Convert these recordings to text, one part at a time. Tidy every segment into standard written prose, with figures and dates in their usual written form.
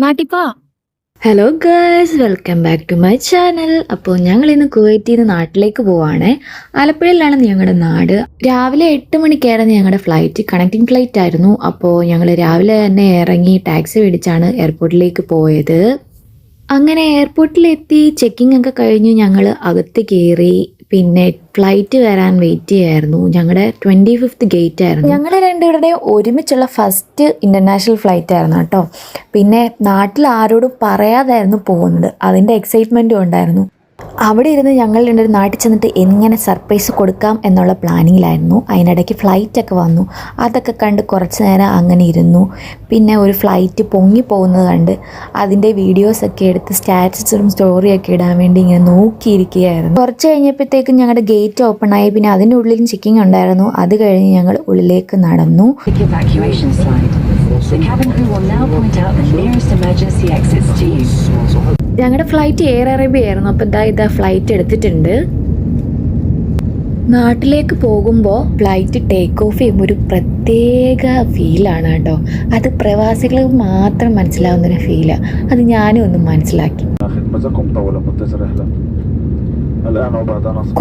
നാട്ടിപ്പാ. Hello girls, welcome back to my channel. അപ്പോൾ ഞങ്ങൾ ഇന്ന് കുവൈറ്റിൽ നിന്ന് നാട്ടിലേക്ക് പോവാണ്. ആലപ്പുഴയിലാണ് ഞങ്ങളുടെ നാട്. രാവിലെ 8 മണിക്കായിരുന്നു ഞങ്ങളുടെ ഫ്ലൈറ്റ്, കണക്റ്റിംഗ് ഫ്ലൈറ്റ് ആയിരുന്നു. അപ്പോൾ ഞങ്ങൾ രാവിലെ തന്നെ ഇറങ്ങി ടാക്സി പിടിച്ചാണ് എയർപോർട്ടിലേക്ക് പോയത്. അങ്ങനെ എയർപോർട്ടിലെത്തി ചെക്കിംഗ് ഒക്കെ കഴിഞ്ഞു ഞങ്ങൾ അകത്ത് കയറി. പിന്നെ ഫ്ലൈറ്റ് വരാൻ വെയിറ്റ് ചെയ്യായിരുന്നു. ഞങ്ങളുടെ 25th ഗേറ്റ് ആയിരുന്നു. ഞങ്ങളുടെ രണ്ടുപേരുടെയും ഒരുമിച്ചുള്ള ഫസ്റ്റ് ഇൻ്റർനാഷണൽ ഫ്ലൈറ്റ് ആയിരുന്നു കേട്ടോ. പിന്നെ നാട്ടിൽ ആരോടും പറയാതായിരുന്നു പോകുന്നത്. അതിൻ്റെ എക്സൈറ്റ്മെൻറ്റും ഉണ്ടായിരുന്നു. അവിടെ ഇരുന്ന് ഞങ്ങൾ രണ്ടുപേരും നാട്ടിൽ ചെന്നിട്ട് എങ്ങനെ സർപ്രൈസ് കൊടുക്കാം എന്നുള്ള പ്ലാനിങ്ങിലായിരുന്നു. അതിനിടയ്ക്ക് ഫ്ലൈറ്റൊക്കെ വന്നു. അതൊക്കെ കണ്ട് കുറച്ച് നേരം അങ്ങനെ ഇരുന്നു. പിന്നെ ഒരു ഫ്ലൈറ്റ് പൊങ്ങിപ്പോകുന്നത് കണ്ട് അതിൻ്റെ വീഡിയോസൊക്കെ എടുത്ത് സ്റ്റാറ്റസും സ്റ്റോറിയൊക്കെ ഇടാൻ വേണ്ടി ഇങ്ങനെ നോക്കിയിരിക്കുകയായിരുന്നു. കുറച്ച് കഴിഞ്ഞപ്പോഴത്തേക്കും ഞങ്ങളുടെ ഗേറ്റ് ഓപ്പൺ ആയി. പിന്നെ അതിൻ്റെ ഉള്ളിലും ചെക്കിങ് ഉണ്ടായിരുന്നു. അത് കഴിഞ്ഞ് ഞങ്ങൾ ഉള്ളിലേക്ക് നടന്നു. ഞങ്ങളുടെ ഫ്ലൈറ്റ് എയർ അറേബ്യ ആയിരുന്നു. അപ്പോൾ ഇതാ ഫ്ലൈറ്റ് എടുത്തിട്ടുണ്ട്. നാട്ടിലേക്ക് പോകുമ്പോൾ ഫ്ലൈറ്റ് ടേക്ക് ഓഫ് ചെയ്യുമ്പോൾ ഒരു പ്രത്യേക ഫീലാണ് കേട്ടോ. അത് പ്രവാസികൾക്ക് മാത്രം മനസ്സിലാവുന്നൊരു ഫീലാണ്. അത് ഞാനും ഒന്ന് മനസ്സിലാക്കി.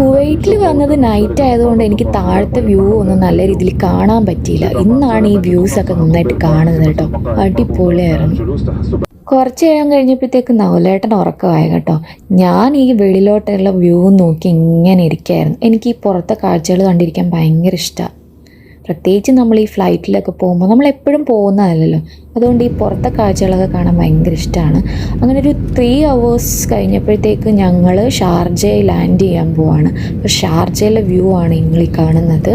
കുവൈറ്റിൽ വന്നത് നൈറ്റ് ആയതുകൊണ്ട് എനിക്ക് താഴത്തെ വ്യൂ ഒന്നും നല്ല രീതിയിൽ കാണാൻ പറ്റിയില്ല. ഇന്നാണ് ഈ വ്യൂസൊക്കെ നന്നായിട്ട് കാണുന്നത് കേട്ടോ. അടിപൊളിയായിരുന്നു. കുറച്ച് നേരം കഴിഞ്ഞപ്പോഴത്തേക്ക് നവലേട്ടൻ ഉറക്കമായി കേട്ടോ. ഞാൻ ഈ വെളിയിലോട്ടുള്ള വ്യൂ നോക്കി ഇങ്ങനെ ഇരിക്കുകയായിരുന്നു. എനിക്ക് ഈ പുറത്തെ കാഴ്ചകൾ കണ്ടിരിക്കാൻ ഭയങ്കര ഇഷ്ടമാണ്. പ്രത്യേകിച്ച് നമ്മൾ ഈ ഫ്ലൈറ്റിലൊക്കെ പോകുമ്പോൾ നമ്മൾ എപ്പോഴും പോകുന്നതല്ലല്ലോ. അതുകൊണ്ട് ഈ പുറത്തെ കാഴ്ചകളൊക്കെ കാണാൻ ഭയങ്കര ഇഷ്ടമാണ്. അങ്ങനെ ഒരു 3 hours കഴിഞ്ഞപ്പോഴത്തേക്ക് ഞങ്ങൾ ഷാർജയിൽ ലാൻഡ് ചെയ്യാൻ പോവാണ്. അപ്പോൾ ഷാർജയിലെ വ്യൂ ആണ് നിങ്ങൾ ഈ കാണുന്നത്.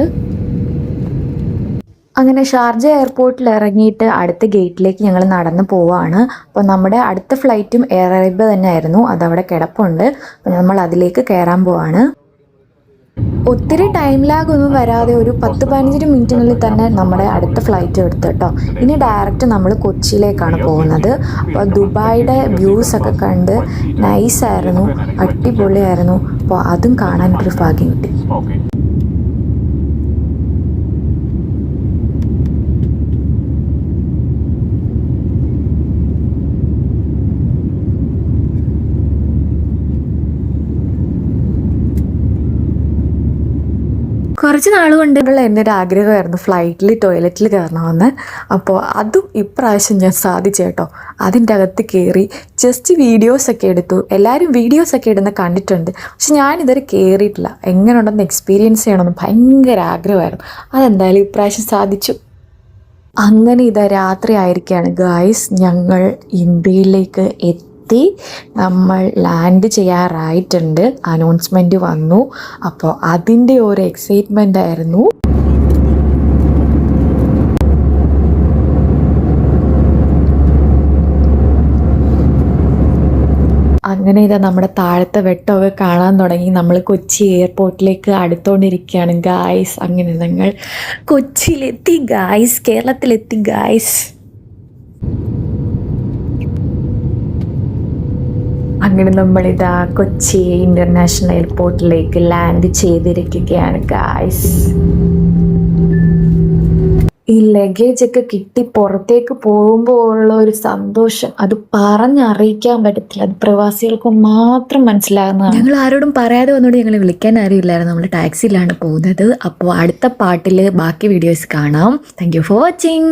അങ്ങനെ ഷാർജ എയർപോർട്ടിൽ ഇറങ്ങിയിട്ട് അടുത്ത ഗേറ്റിലേക്ക് ഞങ്ങൾ നടന്ന് പോവാണ്. അപ്പോൾ നമ്മുടെ അടുത്ത ഫ്ലൈറ്റും എയർ അറേബ്യ തന്നെ ആയിരുന്നു. അതവിടെ കിടപ്പുണ്ട്. അപ്പോൾ നമ്മൾ അതിലേക്ക് കയറാൻ പോവാണ്. ഒത്തിരി ടൈം ലാഗ് ഒന്നും വരാതെ ഒരു 10-15 മിനിറ്റിനുള്ളിൽ തന്നെ നമ്മുടെ അടുത്ത ഫ്ലൈറ്റ് എടുത്തു കേട്ടോ. ഇനി ഡയറക്റ്റ് നമ്മൾ കൊച്ചിയിലേക്കാണ് പോകുന്നത്. അപ്പോൾ ദുബായിയുടെ വ്യൂസൊക്കെ കണ്ട് നൈസായിരുന്നു, അടിപൊളിയായിരുന്നു. അപ്പോൾ അതും കാണാനൊരു ഭാഗ്യം കിട്ടി. കുറച്ച് നാളുകൊണ്ടുള്ള എൻ്റെ ഒരു ആഗ്രഹമായിരുന്നു ഫ്ലൈറ്റിൽ ടോയ്ലറ്റിൽ കയറണമെന്ന്. അപ്പോൾ അതും ഇപ്രാവശ്യം ഞാൻ സാധിച്ചു കേട്ടോ. അതിൻ്റെ അകത്ത് കയറി ജസ്റ്റ് വീഡിയോസൊക്കെ എടുത്തു. എല്ലാവരും വീഡിയോസൊക്കെ ഇടുന്ന കണ്ടിട്ടുണ്ട്. പക്ഷെ ഞാനിതുവരെ കയറിയിട്ടില്ല. എങ്ങനെ ഉണ്ടെന്ന് എക്സ്പീരിയൻസ് ചെയ്യണമെന്ന് ഭയങ്കര ആഗ്രഹമായിരുന്നു. അതെന്തായാലും ഇപ്രാവശ്യം സാധിച്ചു. അങ്ങനെ ഇതാ രാത്രി ആയിരിക്കുകയാണ് ഗായ്സ്. ഞങ്ങൾ ഇന്ത്യയിലേക്ക് നമ്മൾ ലാൻഡ് ചെയ്യാറായിട്ടുണ്ട്. അനൗൺസ്മെൻറ്റ് വന്നു. അപ്പോൾ അതിൻ്റെ ഒരു എക്സൈറ്റ്മെൻ്റ് ആയിരുന്നു. അങ്ങനെ ഇതാ നമ്മുടെ താഴത്തെ വെട്ടമൊക്കെ കാണാൻ തുടങ്ങി. നമ്മൾ കൊച്ചി എയർപോർട്ടിലേക്ക് അടുത്തുകൊണ്ടിരിക്കുകയാണ് ഗായ്സ്. അങ്ങനെ ഞങ്ങൾ കൊച്ചിയിലെത്തി ഗായ്സ്, കേരളത്തിലെത്തി ഗായ്സ്. അങ്ങനെ നമ്മളിതാ കൊച്ചി ഇൻ്റർനാഷണൽ എയർപോർട്ടിലേക്ക് ലാൻഡ് ചെയ്തിരിക്കുകയാണ് ഗായ്സ്. ഈ ലഗേജൊക്കെ കിട്ടി പുറത്തേക്ക് പോകുമ്പോൾ ഉള്ള ഒരു സന്തോഷം അത് പറഞ്ഞറിയിക്കാൻ പറ്റത്തില്ല. അത് പ്രവാസികൾക്ക് മാത്രം മനസ്സിലാകുന്നതാണ്. ഞങ്ങൾ ആരോടും പറയാതെ വന്നോണ്ട് ഞങ്ങൾ വിളിക്കാൻ അറിയില്ലായിരുന്നു. നമ്മൾ ടാക്സിയിലാണ് പോകുന്നത്. അപ്പോൾ അടുത്ത പാർട്ടിൽ ബാക്കി വീഡിയോസ് കാണാം. Thank you for watching.